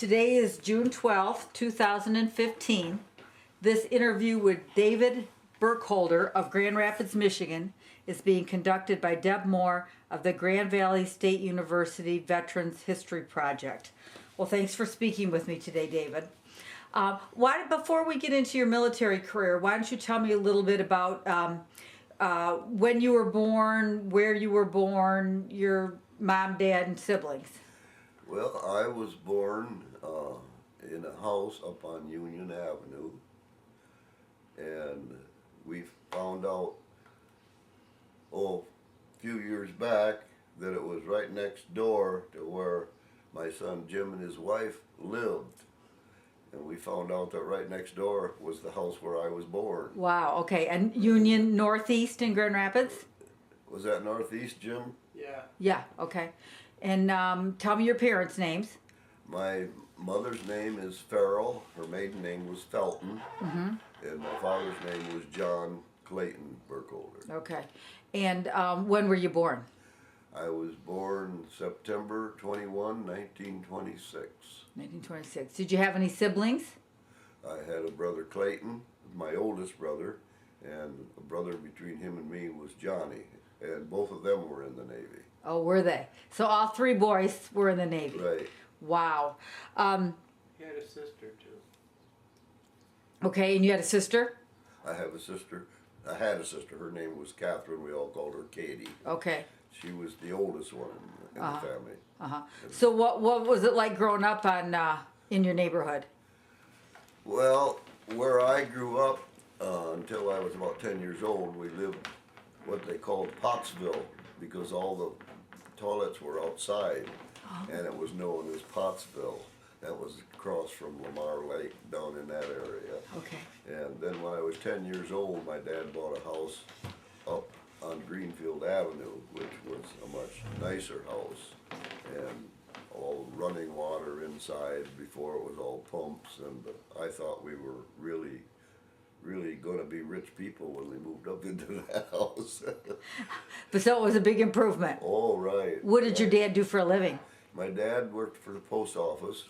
Today is June 12th, 2015. This interview with David Burkholder of Grand Rapids, Michigan is being conducted by Deb Moore of the Grand Valley State University Veterans History Project. Well, thanks for speaking with me today, David. Before we get into your military career, why don't you tell me a little bit about when you were born, where you were born, your mom, dad, and siblings? Well, I was born in a house up on Union Avenue, and we found out, a few years back that it was right next door to where my son Jim and his wife lived. And we found out that right next door was the house where I was born. Wow, okay. And Union Northeast in Grand Rapids? Was that Northeast, Jim? Yeah. Yeah, okay. And tell me your parents' names. My mother's name is Farrell. Her maiden name was Felton. Mm-hmm. And my father's name was John Clayton Burkholder. Okay. And when were you born? I was born September 21, 1926. 1926. Did you have any siblings? I had a brother Clayton, my oldest brother, and a brother between him and me was Johnny, and both of them were in the Navy. Oh, were they? So all three boys were in the Navy. Right. Wow. He had a sister too. Okay, and you had a sister? I have a sister. I had a sister. Her name was Catherine. We all called her Katie. Okay. She was the oldest one in the family. Uh-huh. So what was it like growing up in your neighborhood? Well, where I grew up until I was about 10 years old, we lived what they called Pottsville because all the toilets were outside, and it was known as Pottsville. That was across from Lamar Lake down in that area. Okay. And then when I was 10 years old, my dad bought a house up on Greenfield Avenue, which was a much nicer house, and all running water inside before it was all pumps, and I thought we were really going to be rich people when we moved up into that house. But so it was a big improvement. Oh, right. What did your dad do for a living? My dad worked for the post office.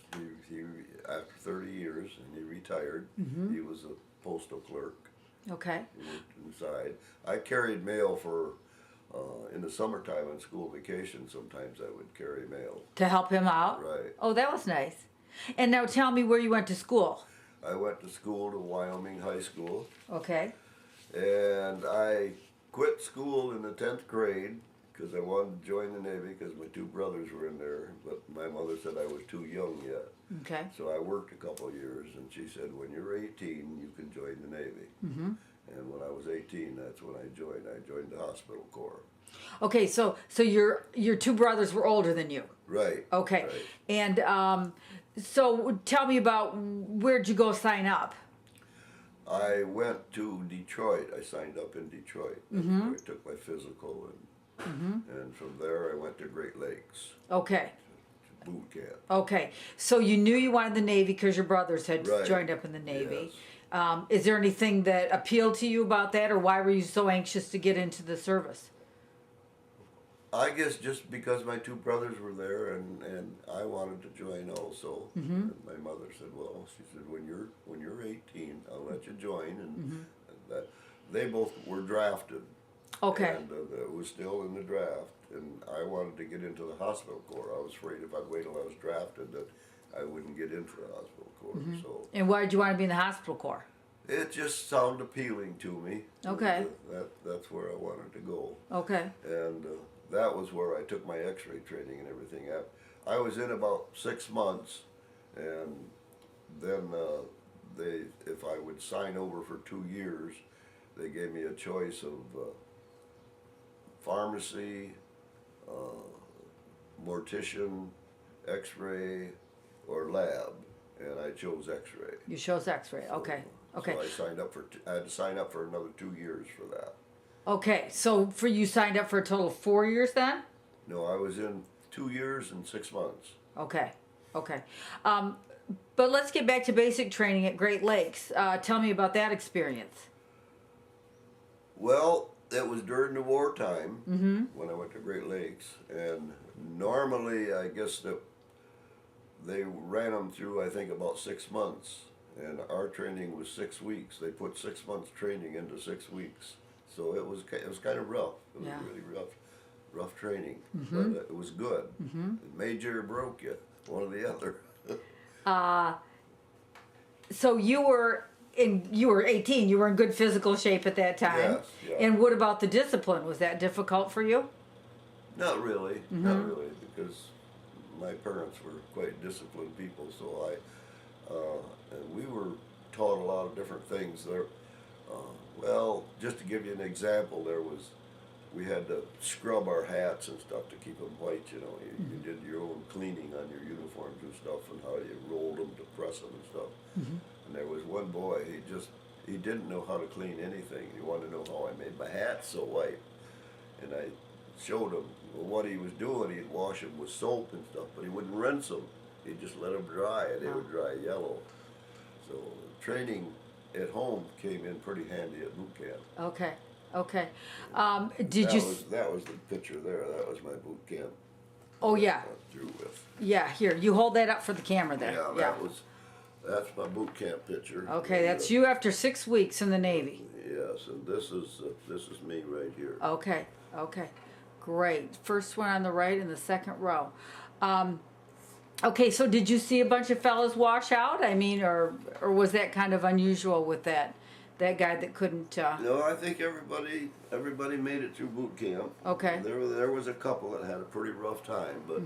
He after 30 years, and he retired. Mm-hmm. He was a postal clerk. Okay. He worked inside. I carried mail for, in the summertime on school vacation, sometimes I would carry mail. To help him out? Right. Oh, that was nice. And now tell me where you went to school. I went to school to Wyoming High School, Okay. and I quit school in the 10th grade because I wanted to join the Navy because my two brothers were in there, but my mother said I was too young yet. Okay. So I worked a couple of years, and she said, when you're 18, you can join the Navy. Mm-hmm. And when I was 18, that's when I joined. I joined the hospital corps. Okay, so your two brothers were older than you. Right. Okay. Right. And so tell me about where'd you go sign up? I went to Detroit. I signed up in Detroit. That's Mm-hmm. where I took my physical, and from there I went to Great Lakes Okay. to boot camp. Okay. So you knew you wanted the Navy because your brothers had Right. joined up in the Navy. Yes. Is there anything that appealed to you about that, or why were you so anxious to get into the service? I guess just because my two brothers were there, and I wanted to join also. Mm-hmm. And my mother said, "Well, she said when you're 18, I'll let you join." And that they both were drafted. Okay. And it was still in the draft, and I wanted to get into the hospital corps. I was afraid if I'd wait till I was drafted that I wouldn't get into the hospital corps. Mm-hmm. So And why did you want to be in the hospital corps? it just sounded appealing to me. Okay. That's where I wanted to go. Okay. And that was where I took my x-ray training and everything. I was in about 6 months, and then if I would sign over for 2 years, they gave me a choice of pharmacy, mortician, x-ray, or lab, and I chose x-ray. You chose X-ray. Okay. Okay. So I signed up I had to sign up for another 2 years for that. Okay. So you signed up for a total of 4 years then? No, I was in 2 years and 6 months. Okay. Okay. But let's get back to basic training at Great Lakes. Tell me about that experience. Well, it was during the wartime when I went to Great Lakes, and normally I guess that they ran them through, I think, about 6 months, and our training was 6 weeks. They put 6 months training into 6 weeks, so it was kind of rough. It was Yeah. really rough training, but it was good. It made you or broke you, one or the other. So you were 18. You were in good physical shape at that time. Yes, yeah. And what about the discipline? Was that difficult for you? Not really, because my parents were quite disciplined people, so and we were taught a lot of different things. There, well, just to give you an example, we had to scrub our hats and stuff to keep them white. You know, you did your own cleaning on your uniforms and stuff, and how you rolled them to press them and stuff. And there was one boy, he didn't know how to clean anything. He wanted to know how I made my hats so white, and I showed him what he was doing. He'd wash them with soap and stuff, but he wouldn't rinse them. He'd just let them dry, and they would dry yellow. So training at home came in pretty handy at boot camp. Okay. That was the picture there. That was my boot camp. Oh yeah. I went through with. Yeah. Here, you hold that up for the camera there. Yeah, that's my boot camp picture. Okay, that's you after 6 weeks in the Navy. Yes, and this is me right here. Okay. Great. First one on the right in the second row. Okay, so did you see a bunch of fellas wash out? I mean, or was that kind of unusual with that guy that couldn't? No, I think everybody made it through boot camp. Okay. There was a couple that had a pretty rough time, but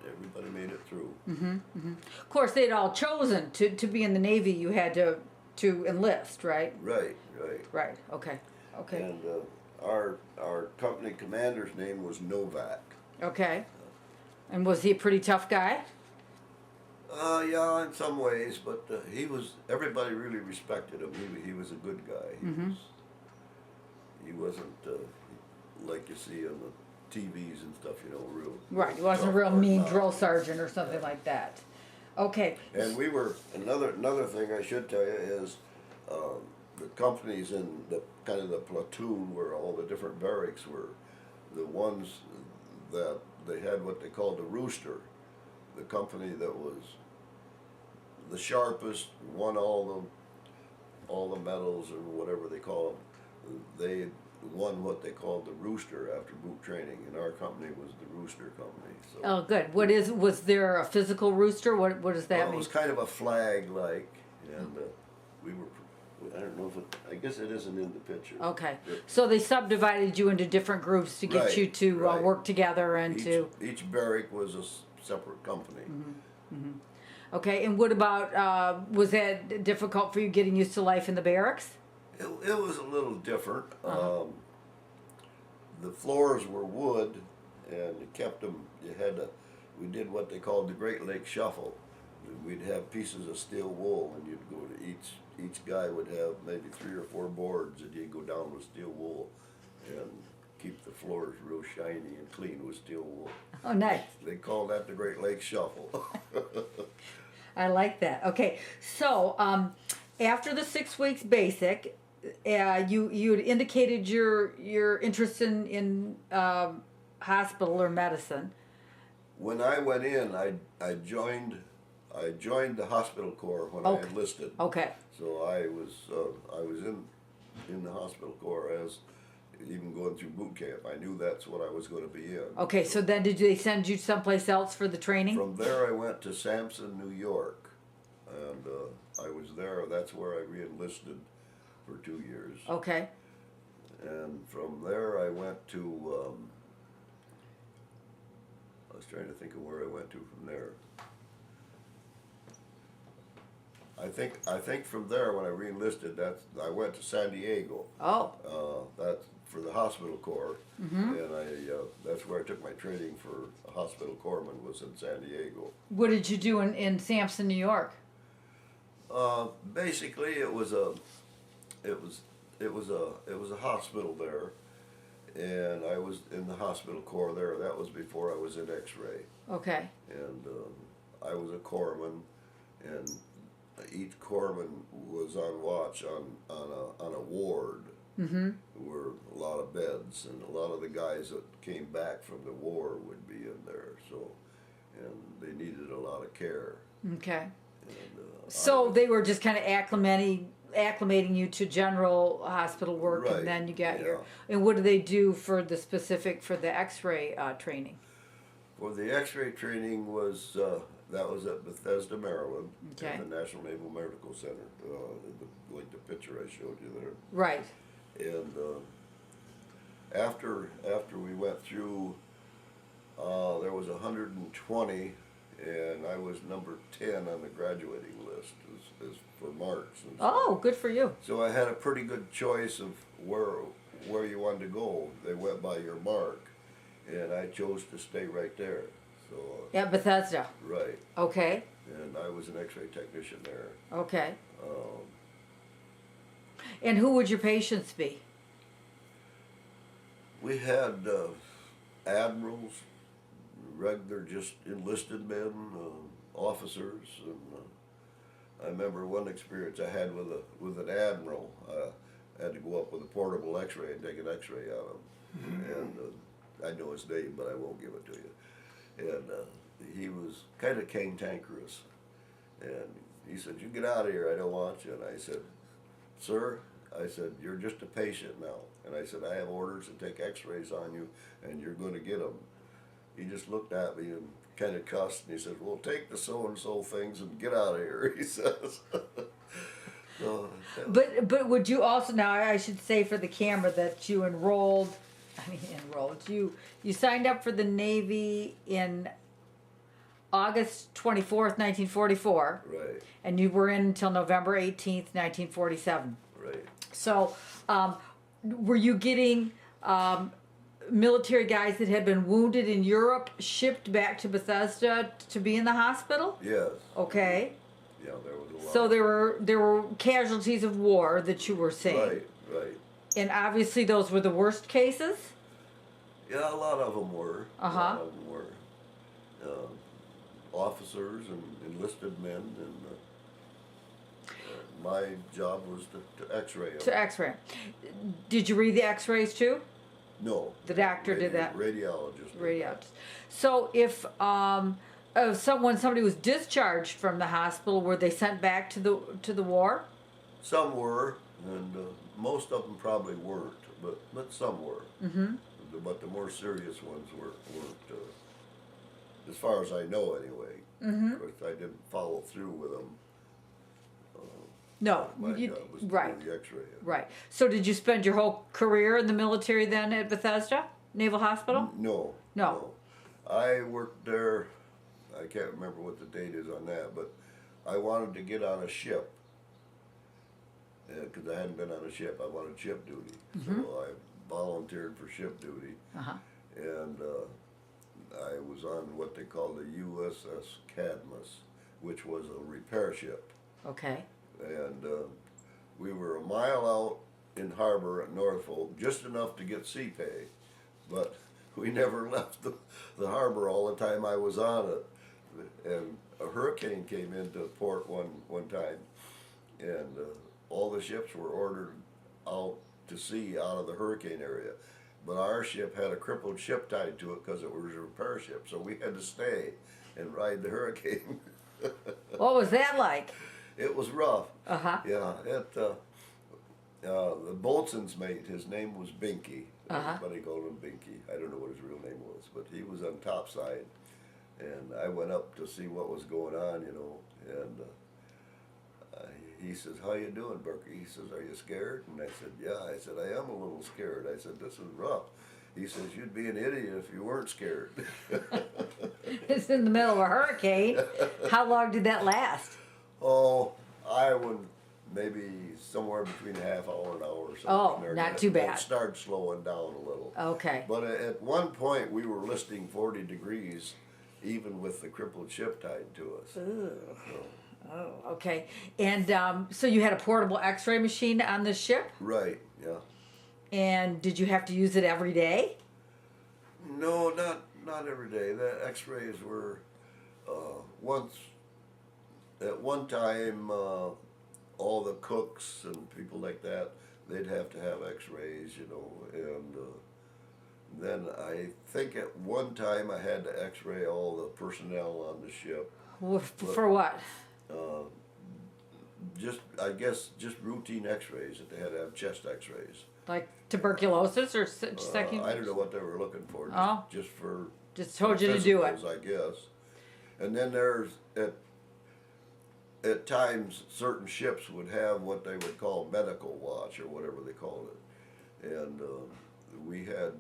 everybody made it through. Of course, they'd all chosen to be in the Navy. You had to enlist, right? Right. Right. Okay. And our company commander's name was Novak. Okay. And was he a pretty tough guy? Yeah, in some ways, but everybody really respected him. He was a good guy. He wasn't like you see on the TVs and stuff, you know, real. Right. He wasn't a tough real or mean not. drill sergeant or something like that. Okay. And we were another thing I should tell you is the companies in the kind of the platoon where all the different barracks were, the ones that they had what they called the rooster, the company that was the sharpest, won all the medals or whatever they call them. They won what they called the rooster after boot training, and our company was the rooster company. So. Oh, good. Was there a physical rooster? What does that mean? It was kind of a flag like, and we were. I don't know if I guess it isn't in the picture. Okay, so they subdivided you into different groups to get you to work together and each barrack was a separate company. Okay, and what about was that difficult for you getting used to life in the barracks? It was a little different. The floors were wood, and you kept them. We did what they called the Great Lakes Shuffle. We'd have pieces of steel wool, and you'd go to each guy would have maybe 3 or 4 boards, and you'd go down with steel wool, and keep the floors real shiny and clean with steel wool. Oh, nice. They call that the Great Lakes Shuffle. I like that. Okay, so after the 6 weeks basic, you had indicated your interest in hospital or medicine. When I went in, I joined the hospital corps when I enlisted. Okay. So I was in the hospital corps as even going through boot camp. I knew that's what I was going to be in. Okay, so then did they send you someplace else for the training? From there I went to Sampson, New York, and I was there. That's where I re-enlisted for 2 years. Okay. And from there I went to, I was trying to think of where I went to from there. I think from there when I re-enlisted, I went to San Diego. Oh. That's for the hospital corps, and that's where I took my training for a hospital corpsman was in San Diego. What did you do in Sampson, New York? Basically, it was a hospital there, and I was in the hospital corps there. That was before I was in X-ray. Okay. And I was a corpsman, and each corpsman was on watch on a ward. There were a lot of beds, and a lot of the guys that came back from the war would be in there. So, and they needed a lot of care. Okay. And, So they were just kind of acclimating you to general hospital work, Right, and then you got yeah. your. And what do they do for the specific for the X-ray training? For the X-ray training was that was at Bethesda, Maryland, Okay. at the National Naval Medical Center, like the picture I showed you there. Right. And after we went through, there was 120, and I was number 10 on the graduating list as for marks. And stuff. Oh, good for you. So I had a pretty good choice of where you wanted to go. They went by your mark, and I chose to stay right there. So Yeah, Bethesda. right, Okay. and I was an X-ray technician there. Okay. Um, And who would your patients be? we had admirals, regular just enlisted men, officers, and I remember one experience I had with an admiral. I had to go up with a portable X-ray and take an X-ray out of him, and I know his name, but I won't give it to you. And he was kind of cantankerous, and he said, "You get out of here, I don't want you." And I said, "Sir," I said, "you're just a patient now." And I said, "I have orders to take X-rays on you, and you're going to get them." He just looked at me and kind of cussed, and he said, "Well, take the so-and-so things and get out of here," he says. So, But would you also, now I should say for the camera that you you signed up for the Navy in August 24th, 1944, right, and you were in until November 18th, 1947. right. So were you getting military guys that had been wounded in Europe shipped back to Bethesda to be in the hospital? Yes. Okay. Yeah, there was a lot. So there were casualties of war that you were seeing. Right, right. And obviously those were the worst cases? Yeah, a lot of them were. Uh-huh. A lot of them were. Officers and enlisted men, and my job was to X-ray them. To X-ray. Did you read the X-rays too? No. The doctor did that? Radiologist. did Radiologist. So if somebody was discharged from the hospital, were they sent back to the war? that. Some were, and most of them probably weren't, but some were. Mm-hmm. But the more serious ones weren't. As far as I know, anyway. Mm-hmm. Of course, I didn't follow through with them. No. My job was to right. do the X-ray. Right. So did you spend your whole career in the military then at Bethesda Naval Hospital? No. No. I worked there. I can't remember what the date is on that, but I wanted to get on a ship because I hadn't been on a ship. I wanted ship duty, so I volunteered for ship duty, Uh-huh. and I was on what they called the USS Cadmus, which was a repair ship, Okay. and we were a mile out in harbor at Norfolk, just enough to get sea pay, but we never left the harbor all the time I was on it. And a hurricane came into port one time, and all the ships were ordered out to sea out of the hurricane area. But our ship had a crippled ship tied to it because it was a repair ship, so we had to stay and ride the hurricane. What was that like? It was rough. Uh-huh. Yeah, the boatswain's mate, his name was Binky. Uh-huh. Everybody called him Binky. I don't know what his real name was, but he was on topside. And I went up to see what was going on, and he says, "How you doing, Burke?" He says, "Are you scared?" And I said, "Yeah." I said, "I am a little scared." I said, "This is rough." He says, "You'd be an idiot if you weren't scared." It's in the middle of a hurricane. How long did that last? Oh, I would maybe somewhere between a half hour and an hour or something. Oh, there. not Then too it bad. started slowing down a little. Okay. But at one point, we were listing 40 degrees, even with the crippled ship tied to us. Ooh. So, Oh, okay. And so you had a portable X-ray machine on the ship, right, yeah. and did you have to use it every day? No, not every day. The X-rays were once. At one time, all the cooks and people like that, they'd have to have X-rays, and Then I think at one time I had to x-ray all the personnel on the ship. For what? I guess just routine x-rays, that they had to have chest x-rays. Like tuberculosis or second? I don't know what they were looking for, Oh. just for Just told you to do it. physicals, I guess. And then there's, at times, certain ships would have what they would call medical watch, or whatever they called it. And we had,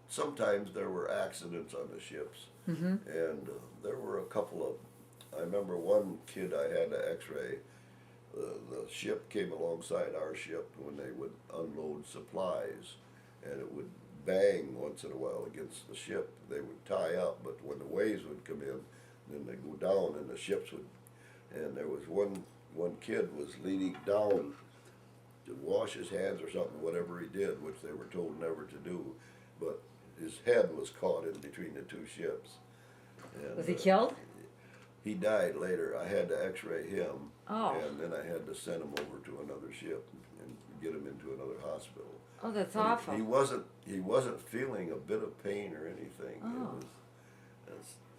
sometimes there were accidents on the ships. Mm-hmm. And there were a couple of, I remember one kid I had to x-ray. The ship came alongside our ship when they would unload supplies, and it would bang once in a while against the ship. They would tie up, but when the waves would come in, then they'd go down, and the ships would. And there was one kid was leaning down to wash his hands or something, whatever he did, which they were told never to do, but his head was caught in between the two ships. And, Was he killed? He died later. I had to x-ray him, Oh. and then I had to send him over to another ship and get him into another hospital. Oh, that's But awful. He wasn't feeling a bit of pain or anything. Oh.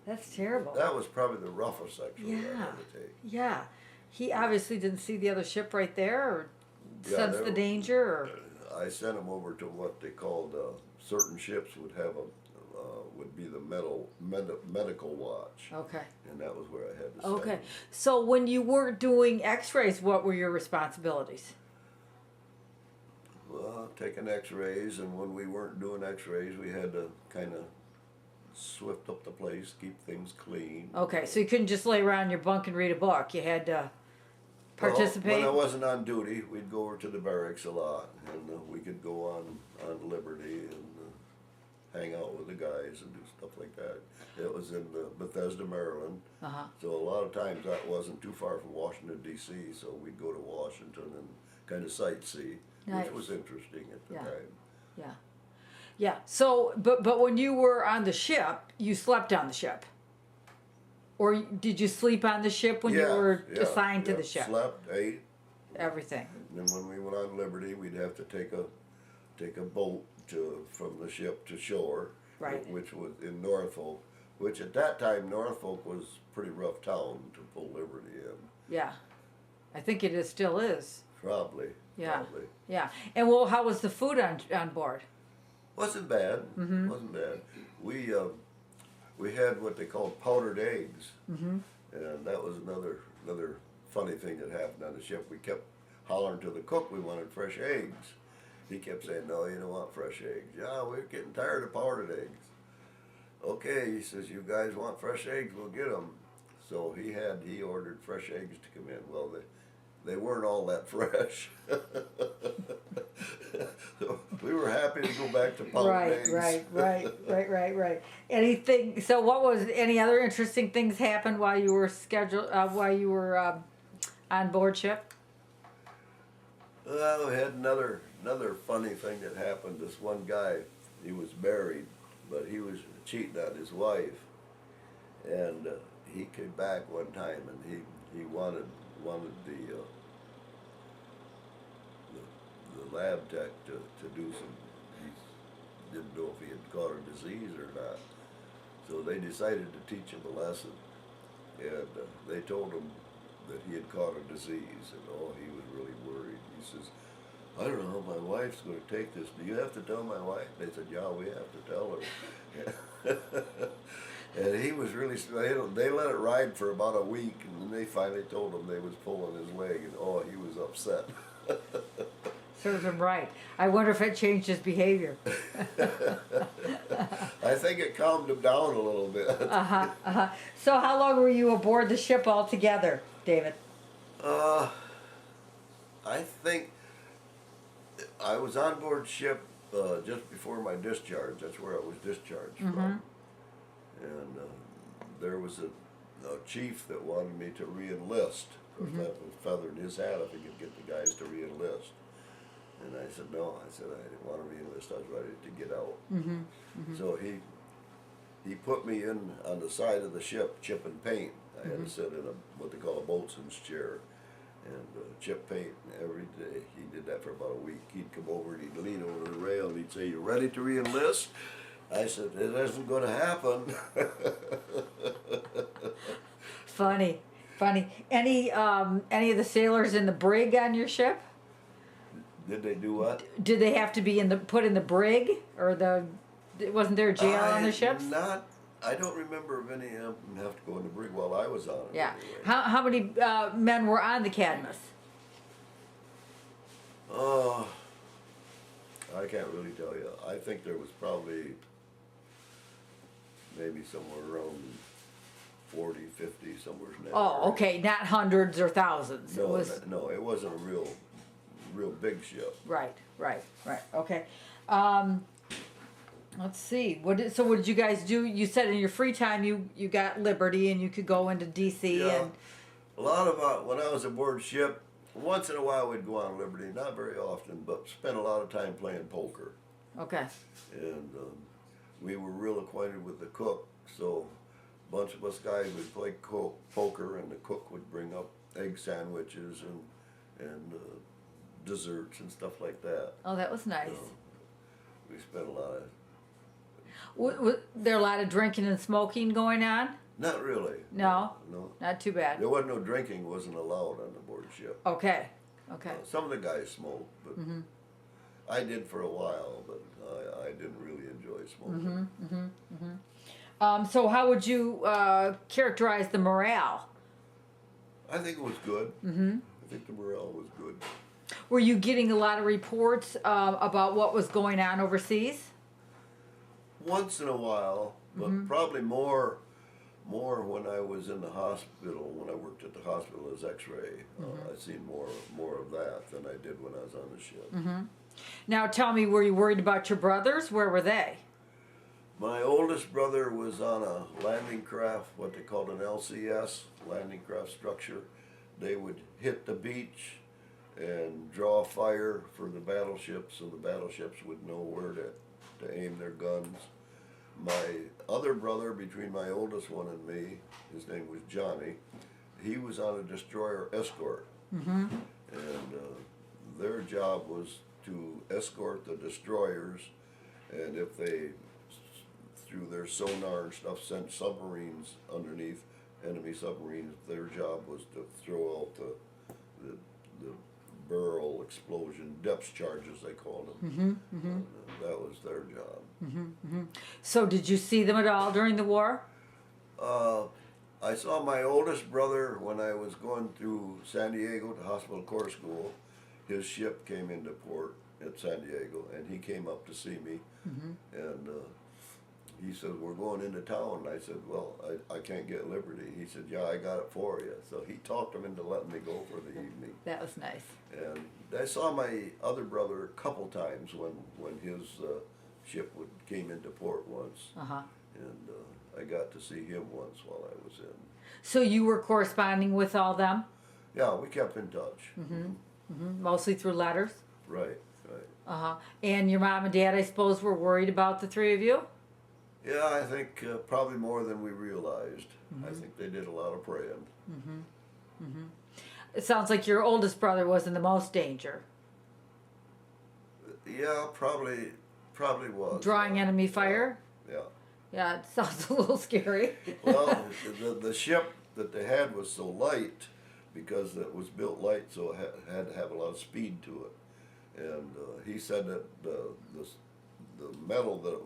That's terrible. That was probably the roughest x-ray I Yeah. had to take. Yeah. He obviously didn't see the other ship right there or Yeah, sense there the were- danger or. I sent him over to what they called certain ships would have would be the medical watch, Okay. and that was where I had to send Okay. him. So when you weren't doing x-rays, what were your responsibilities? Well, taking x-rays, and when we weren't doing x-rays, we had to kind of swift up the place, keep things clean. Okay, so you couldn't just lay around in your bunk and read a book. You had to participate. Well, when I wasn't on duty, we'd go over to the barracks a lot, and we could go on Liberty and hang out with the guys and do stuff like that. It was in Bethesda, Maryland, Uh-huh. so a lot of times that wasn't too far from Washington, D.C., so we'd go to Washington and kind of sightsee, Nice. which was interesting at the Yeah. time. Yeah. Yeah. So, but when you were on the ship, you slept on the ship. Or did you sleep on the ship when you were assigned to the ship? Slept, ate, Everything. and then when we went on Liberty, we'd have to take a boat from the ship to shore, Right. which was in Norfolk, which at that time Norfolk was a pretty rough town to pull Liberty in. Yeah. I think it is, still is. Probably. Yeah. Probably. Yeah. And well, how was the food on board? Wasn't bad. Mm-hmm. Wasn't bad. We had what they called powdered eggs, Mm-hmm. and that was another funny thing that happened on the ship. We kept hollering to the cook we wanted fresh eggs. He kept saying, "No, you don't want fresh eggs." "Yeah, we're getting tired of powdered eggs." "Okay," he says, "you guys want fresh eggs? We'll get them." So he ordered fresh eggs to come in. Well, they weren't all that fresh. So we were happy to go back to powdered eggs. Right. Anything? So, what was any other interesting things happened while you were on board ship? Well, we had another funny thing that happened. This one guy, he was married, but he was cheating on his wife, and he came back one time and he wanted the lab tech to do some. He didn't know if he had caught a disease or not, so they decided to teach him a lesson, and they told him that he had caught a disease, and he was really worried. He says, "I don't know how my wife's going to take this. Do you have to tell my wife?" They said, "Yeah, we have to tell her." And he was really, they let it ride for about a week, and then they finally told him they was pulling his leg, and he was upset. Serves him right. I wonder if it changed his behavior. I think it calmed him down a little bit. So, how long were you aboard the ship altogether, David? I think I was on board ship just before my discharge. That's where I was discharged from. And there was a chief that wanted me to re-enlist. Of course, that was feathering his hat if he could get the guys to re-enlist. And I said, no. I said, I didn't want to re-enlist. I was ready to get out. So he put me in on the side of the ship, chipping paint. I had to sit in what they call a boatswain's chair and chip paint every day. He did that for about a week. He'd come over and he'd lean over the rail and he'd say, "You ready to re-enlist?" I said, it isn't going to happen. Funny, funny. Any of the sailors in the brig on your ship? Did they do what? Did they have to be put in the brig, or wasn't there a jail on the ships? I don't remember of any of them have to go in the brig while I was on it. Yeah. Anyway. How many men were on the Cadmus? I can't really tell you. I think there was probably maybe somewhere around 40, 50, somewhere in that Oh, area. okay, not hundreds or thousands. No, It was no, it wasn't a real big ship. right. Okay. Let's see. What did you guys do? You said in your free time you got Liberty and you could go into DC Yeah. and A lot of when I was aboard ship, once in a while we'd go on Liberty, not very often, but spent a lot of time playing poker. okay. And we were real acquainted with the cook, so a bunch of us guys would play poker, and the cook would bring up egg sandwiches and desserts and stuff like that. Oh, that was nice. We spent a lot of. Was there a lot of drinking and smoking going on? Not really. No? No. Not too bad. There wasn't no drinking. Wasn't allowed on the board ship. Okay. Some of the guys smoked, but I did for a while, but I didn't really enjoy smoking. So how would you characterize the morale? I think it was good. I think the morale was good. Were you getting a lot of reports about what was going on overseas? Once in a while, but probably more when I was in the hospital, when I worked at the hospital as X-ray. I seen more of that than I did when I was on the ship. Now tell me, were you worried about your brothers? Where were they? My oldest brother was on a landing craft, what they called an LCS, landing craft structure. They would hit the beach and draw fire for the battleships, so the battleships would know where to aim their guns. My other brother, between my oldest one and me, his name was Johnny, he was on a destroyer escort. And their job was to escort the destroyers, and if they, through their sonar and stuff, sent submarines underneath, enemy submarines, their job was to throw out the barrel explosion, depth charges they called them. That was their job. So did you see them at all during the war? I saw my oldest brother when I was going through San Diego to Hospital Corps School. His ship came into port at San Diego, and he came up to see me. And he said, "We're going into town." And I said, "Well, I can't get Liberty." He said, "Yeah, I got it for you." So he talked him into letting me go for the evening. That was nice. And I saw my other brother a couple times when his ship came into port once. And I got to see him once while I was in. So you were corresponding with all them? Yeah, we kept in touch. Mostly through letters? Right. And your mom and dad, I suppose, were worried about the three of you? Yeah, I think probably more than we realized. I think they did a lot of praying. It sounds like your oldest brother was in the most danger. Yeah, probably was. Drawing enemy fire? Yeah. Yeah, it sounds a little scary. Well, the ship that they had was so light because it was built light, so it had to have a lot of speed to it. And he said that the metal that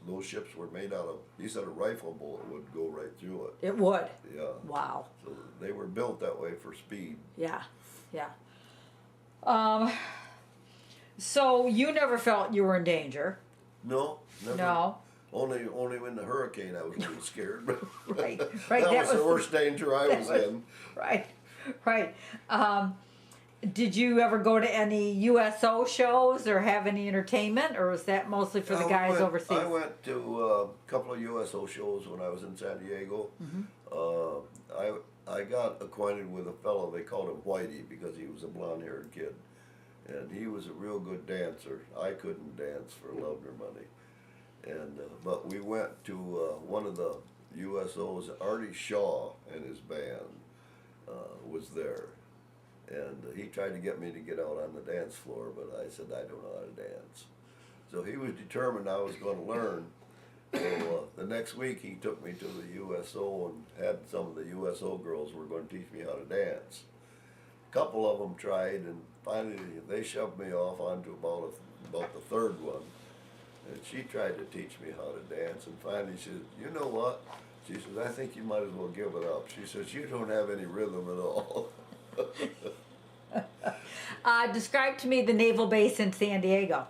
those ships were made out of, he said a rifle bullet would go right through it. It would? Yeah. Wow. So they were built that way for speed. Yeah. So you never felt you were in danger? No, never. No. Only when the hurricane I was a little scared. Right. that was the worst danger I was in. Right. Did you ever go to any USO shows or have any entertainment, or was that mostly for the guys overseas? I went to a couple of USO shows when I was in San Diego. I got acquainted with a fellow, they called him Whitey because he was a blonde-haired kid. And he was a real good dancer. I couldn't dance for love nor money. And but we went to one of the USOs. Artie Shaw and his band was there, and he tried to get me to get out on the dance floor, but I said I don't know how to dance. So he was determined I was going to learn, So the next week he took me to the USO and had some of the USO girls were going to teach me how to dance. A couple of them tried, and finally they shoved me off onto about the third one. And she tried to teach me how to dance, and finally she said, "You know what?" She says, "I think you might as well give it up." She says, "You don't have any rhythm at all." Describe to me the naval base in San Diego.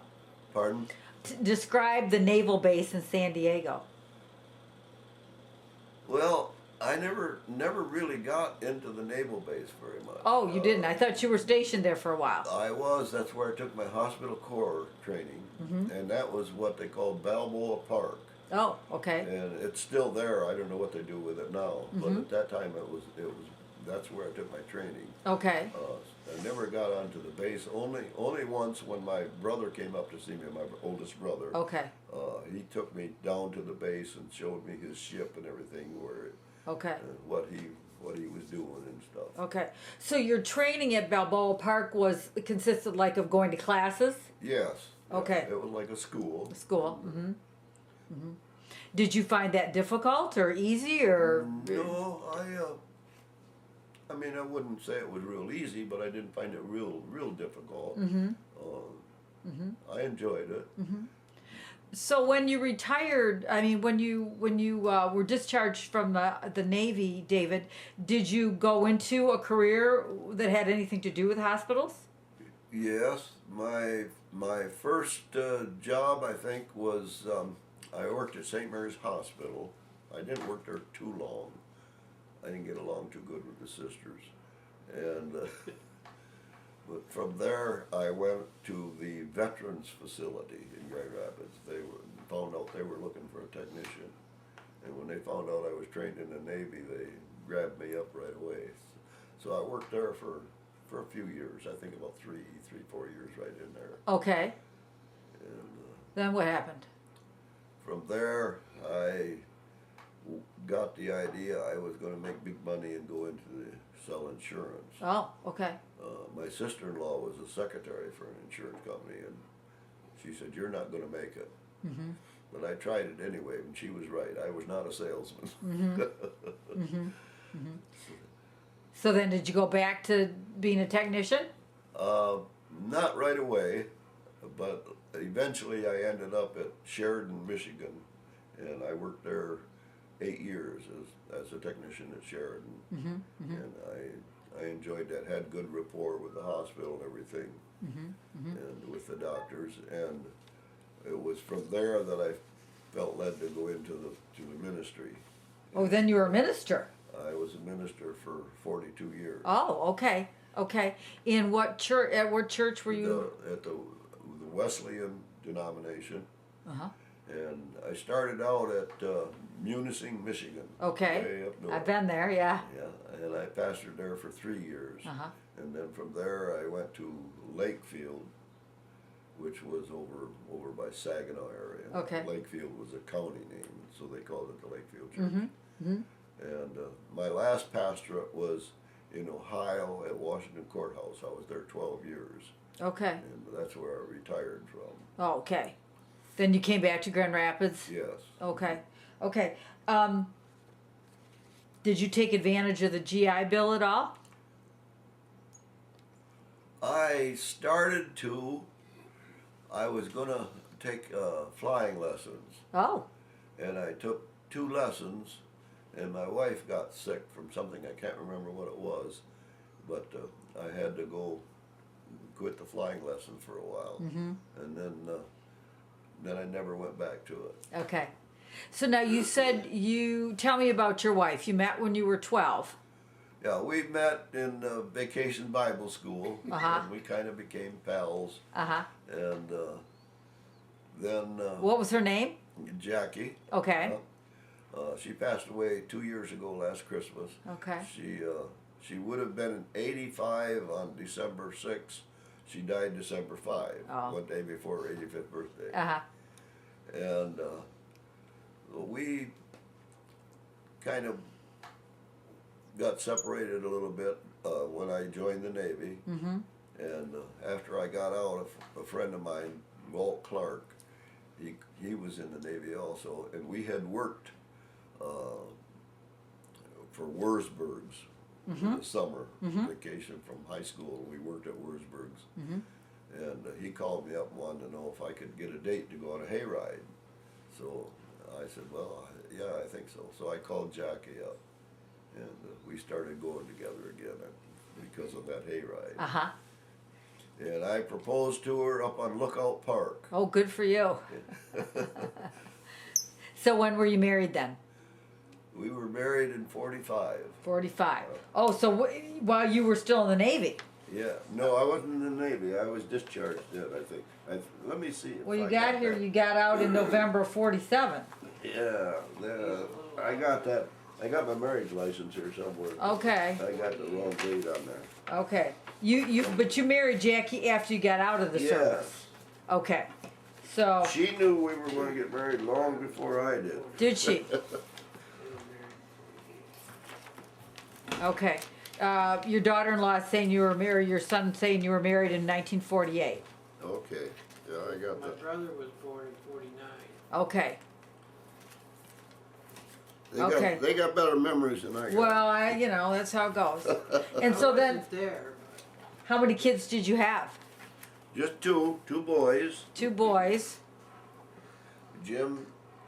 Pardon? Describe the naval base in San Diego. Well, I never really got into the naval base very much. Oh, you didn't. I thought you were stationed there for a while. I was. That's where I took my hospital corps training, and that was what they called Balboa Park. Oh, okay. And it's still there. I don't know what they do with it now, but at that time it was. That's where I took my training. Okay. I never got onto the base. Only once when my brother came up to see me, my oldest brother. Okay. He took me down to the base and showed me his ship and everything, where Okay. what he was doing and stuff. Okay. So your training at Balboa Park consisted like of going to classes? Yes. Okay. It was like a school. School. Did you find that difficult or easy or? No, I mean, I wouldn't say it was real easy, but I didn't find it real difficult. I enjoyed it. So when you retired, I mean, when you were discharged from the Navy, David, did you go into a career that had anything to do with hospitals? Yes, my first job, I think, was I worked at St. Mary's Hospital. I didn't work there too long. I didn't get along too good with the sisters, and but from there I went to the Veterans Facility in Grand Rapids. They found out they were looking for a technician, and when they found out I was trained in the Navy, they grabbed me up right away. So I worked there for a few years. I think about 4 years right in there. Okay. And Then what happened? from there, I got the idea I was going to make big money and go into sell insurance. Oh, okay. My sister-in-law was a secretary for an insurance company, and she said, "You're not going to make it." But I tried it anyway, and she was right. I was not a salesman. So then did you go back to being a technician? Not right away, but eventually I ended up at Sheridan, Michigan, and I worked there 8 years as a technician at Sheridan, and I enjoyed that. Had good rapport with the hospital and everything, and with the doctors, and it was from there that I felt led to go into the ministry. Oh, then you were a minister. I was a minister for 42 years. Oh, okay, okay. In what church? At what church were you? At the Wesleyan denomination. Uh-huh. And I started out at Munising, Michigan. Okay. Way up north. I've been there, yeah. Yeah, and I pastored there for 3 years. Uh-huh. And then from there I went to Lakefield, which was over by Saginaw area. Okay. Lakefield was a county name, so they called it the Lakefield Church. And my last pastorate was in Ohio at Washington Courthouse. I was there 12 years. Okay. And that's where I retired from. Oh, okay. Then you came back to Grand Rapids? Yes. Okay. Okay. Did you take advantage of the GI Bill at all? I started to. I was going to take flying lessons, Oh. and I took 2 lessons, and my wife got sick from something. I can't remember what it was, but I had to go quit the flying lessons for a while, and then I never went back to it. Okay. So now you said tell me about your wife. You met when you were 12. Yeah, we met in Vacation Bible School, and we kind of became pals. Uh-huh. And then What was her name? Jackie. Okay. She passed away 2 years ago last Christmas. Okay. She would have been 85 on December 6th. She died December 5, one day before her 85th birthday. Uh-huh. And we kind of got separated a little bit when I joined the Navy. And after I got out, a friend of mine, Walt Clark, he was in the Navy also, and we had worked for Wurzburg's in the summer vacation from high school. We worked at Wurzburg's, and he called me up and wanted to know if I could get a date to go on a hayride. So I said, well, yeah, I think so. So I called Jackie up, and we started going together again because of that hayride. Uh-huh. And I proposed to her up on Lookout Park. Oh, good for you. So when were you married then? We were married in 45. 45. Oh, so while you were still in the Navy. Yeah, no, I wasn't in the Navy. I was discharged then, I think. Let me see. If Well, you I got here, that. you got out in November of 47. Yeah, I got that. I got my marriage license here somewhere. Okay. I got the wrong date on there. Okay. But you married Jackie after you got out of the service. Okay. So, She knew we were going to get married long before I did. did she? Okay. Your daughter-in-law is saying you were married, your son saying you were married in 1948. Okay, yeah, I got My that. brother was born in 49. Okay. They they got better memories than I got. Well, that's how it goes. And so I then, wasn't there, how many kids did you have? Just two boys. 2 boys. Jim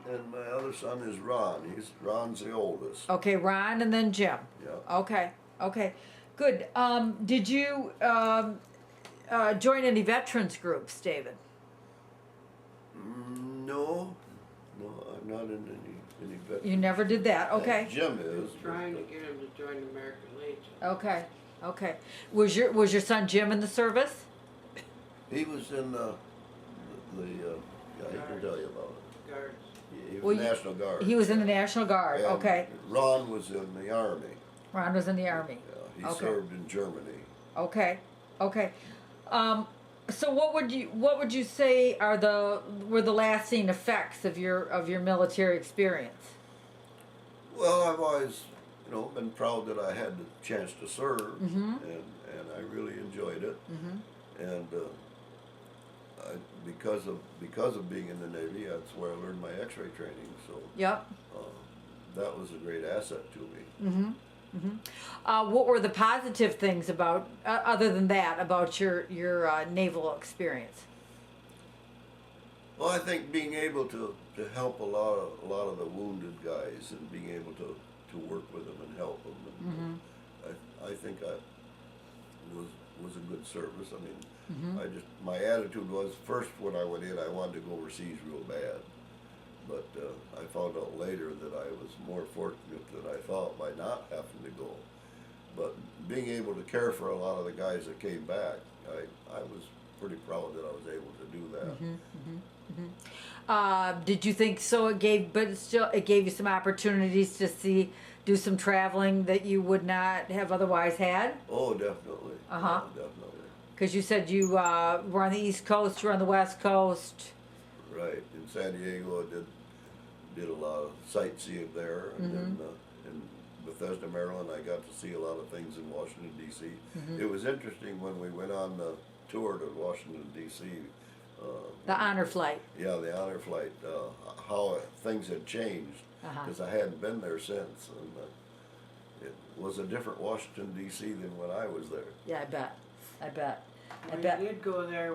and my other son is Ron. Ron's the oldest. Okay, Ron and then Jim. Yeah. Okay, good. Did you join any veterans groups, David? No, I'm not in any veterans. You never did that. Okay. Jim but I is. was trying to get him to join the American Legion. Okay. Was your son Jim in the service? He was in the yeah, he can tell you about it. Guards. He was Well, National Guard. He was in the National Guard. And Okay. Ron was in the Army. Ron was in the Army. Yeah, he Okay. served in Germany. Okay. So what would you say were the lasting effects of your military experience? Well, I've always, been proud that I had the chance to serve, Mm-hmm. and I really enjoyed it. And because of being in the Navy, that's where I learned my X-ray training. So Yep. that was a great asset to me. What were the positive things about other than that about your naval experience? Well, I think being able to help a lot of the wounded guys and being able to work with them and help them, and I think I was a good service. I mean, my attitude was first when I went in, I wanted to go overseas real bad, but I found out later that I was more fortunate than I thought by not having to go. But being able to care for a lot of the guys that came back, I was pretty proud that I was able to do that. Did you think so? It gave you some opportunities to do some traveling that you would not have otherwise had. Oh, definitely. Uh-huh. Definitely. Because you said you were on the East Coast, you were on the West Coast. Right. In San Diego, I did a lot of sightseeing there, and then in Bethesda, Maryland, I got to see a lot of things in Washington D.C. It was interesting when we went on the tour to Washington D.C. The honor flight. Yeah, the honor flight. How things had changed because I hadn't been there since, and it was a different Washington D.C. than when I was there. Yeah, I bet. Well, you did go there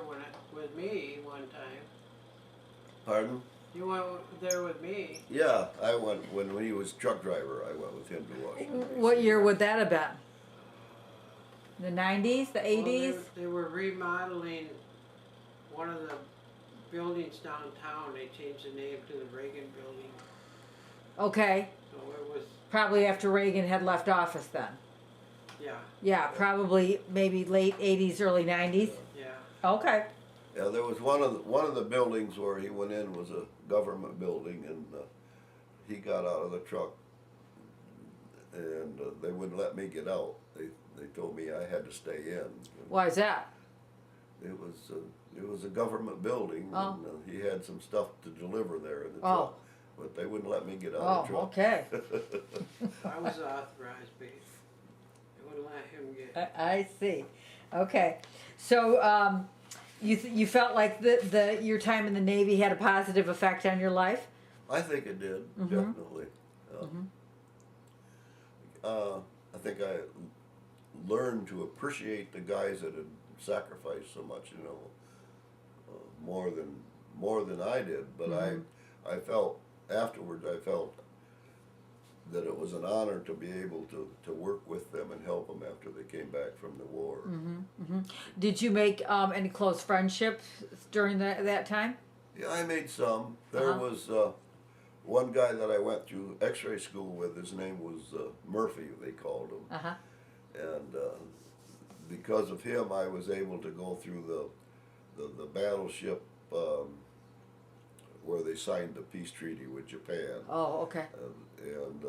with me one time. Pardon? You went there with me. Yeah, I went when he was truck driver. I went with him to Washington. D.C. What year would that have been? The 90s, the 80s? Well, they were remodeling one of the buildings downtown. They changed the name to the Reagan Building. Okay, So it was, probably after Reagan had left office then. yeah, Yeah, probably maybe late 80s, early 90s. yeah. Okay. Yeah, there was one of the buildings where he went in was a government building, and he got out of the truck, and they wouldn't let me get out. They told me I had to stay in. Why is that? It was a government building, Oh. and he had some stuff to deliver there in the Oh. truck, but they wouldn't let me get out of the truck. Okay. I was authorized, but they wouldn't let him get. I see. Okay. So, You felt like your time in the Navy had a positive effect on your life? I think it did, Mhm. definitely. I think I learned to appreciate the guys that had sacrificed so much, you know, more than I did. But I felt afterwards, I felt that it was an honor to be able to work with them and help them after they came back from the war. Did you make any close friendships during that time? Yeah, I made some. There Uh-huh. was one guy that I went through X-ray school with. His name was Murphy, they called him. Uh huh. And because of him, I was able to go through the battleship where they signed the peace treaty with Japan. Oh, okay. And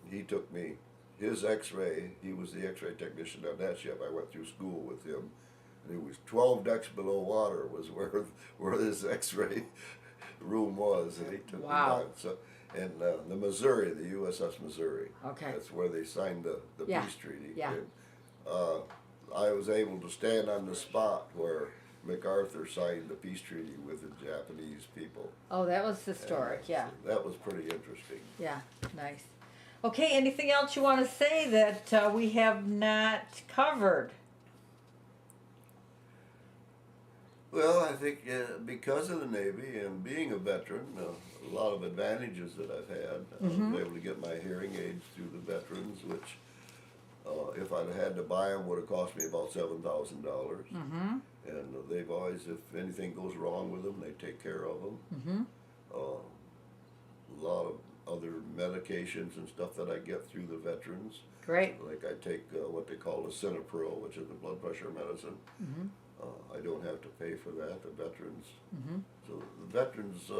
he took me his X-ray. He was the X-ray technician on that ship. I went through school with him, and it was 12 decks below water was where this X-ray room was, and he took Wow. me down. So, and the Missouri, the USS Missouri. Okay. That's where they signed the Yeah. peace treaty. Yeah. And, I was able to stand on the spot where MacArthur signed the peace treaty with the Japanese people. Oh, that was historic. Yeah. That was pretty interesting. Yeah. Nice. Okay. Anything else you want to say that we have not covered? Well, I think because of the Navy and being a veteran, a lot of advantages that I've had. I was able to get my hearing aids through the veterans, which if I'd had to buy them would have cost me about $7,000. And they've always, if anything goes wrong with them, they take care of them. A lot of other medications and stuff that I get through the veterans. Great. Like I take what they call the Cinepril, which is the blood pressure medicine. I don't have to pay for that, the veterans. So the veterans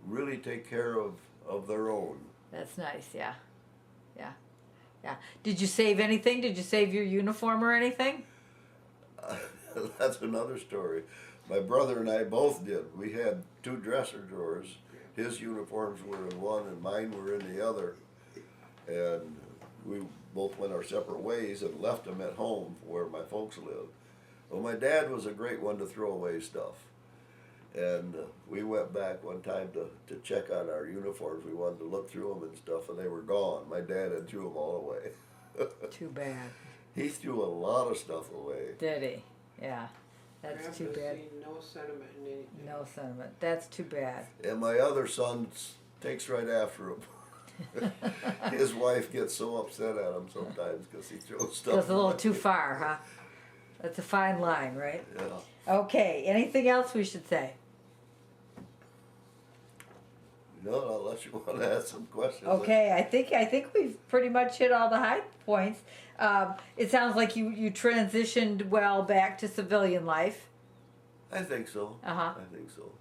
really take care of their own. That's nice. Yeah. Yeah. Yeah. Did you save anything? Did you save your uniform or anything? That's another story. My brother and I both did. We had two dresser drawers. His uniforms were in one and mine were in the other. And we both went our separate ways and left them at home where my folks lived. Well, my dad was a great one to throw away stuff. And we went back one time to check on our uniforms. We wanted to look through them and stuff, and they were gone. My dad had threw them all away. Too bad. He threw a lot of stuff away. Did he? Yeah. That's Perhaps too I've bad. seen no sentiment in anything. No sentiment. That's too bad. And my other son takes right after him. His wife gets so upset at him sometimes because he throws stuff Goes a little away. too far, huh? That's a fine line, right? Yeah. Okay. Anything else we should say? No, unless you want to ask some questions. Okay. I think we've pretty much hit all the high points. It sounds like you transitioned well back to civilian life. I think so. Uh-huh. I think so.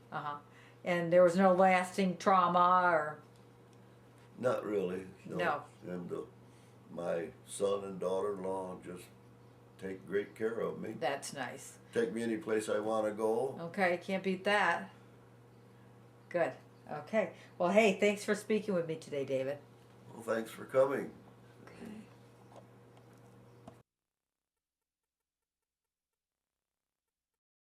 And there was no lasting trauma or. Not really. No. And my son and daughter-in-law just take great care of me. That's nice. Take me any place I want to go. Okay, can't beat that. Good. Okay. Well, hey, thanks for speaking with me today, David. Well, thanks for coming.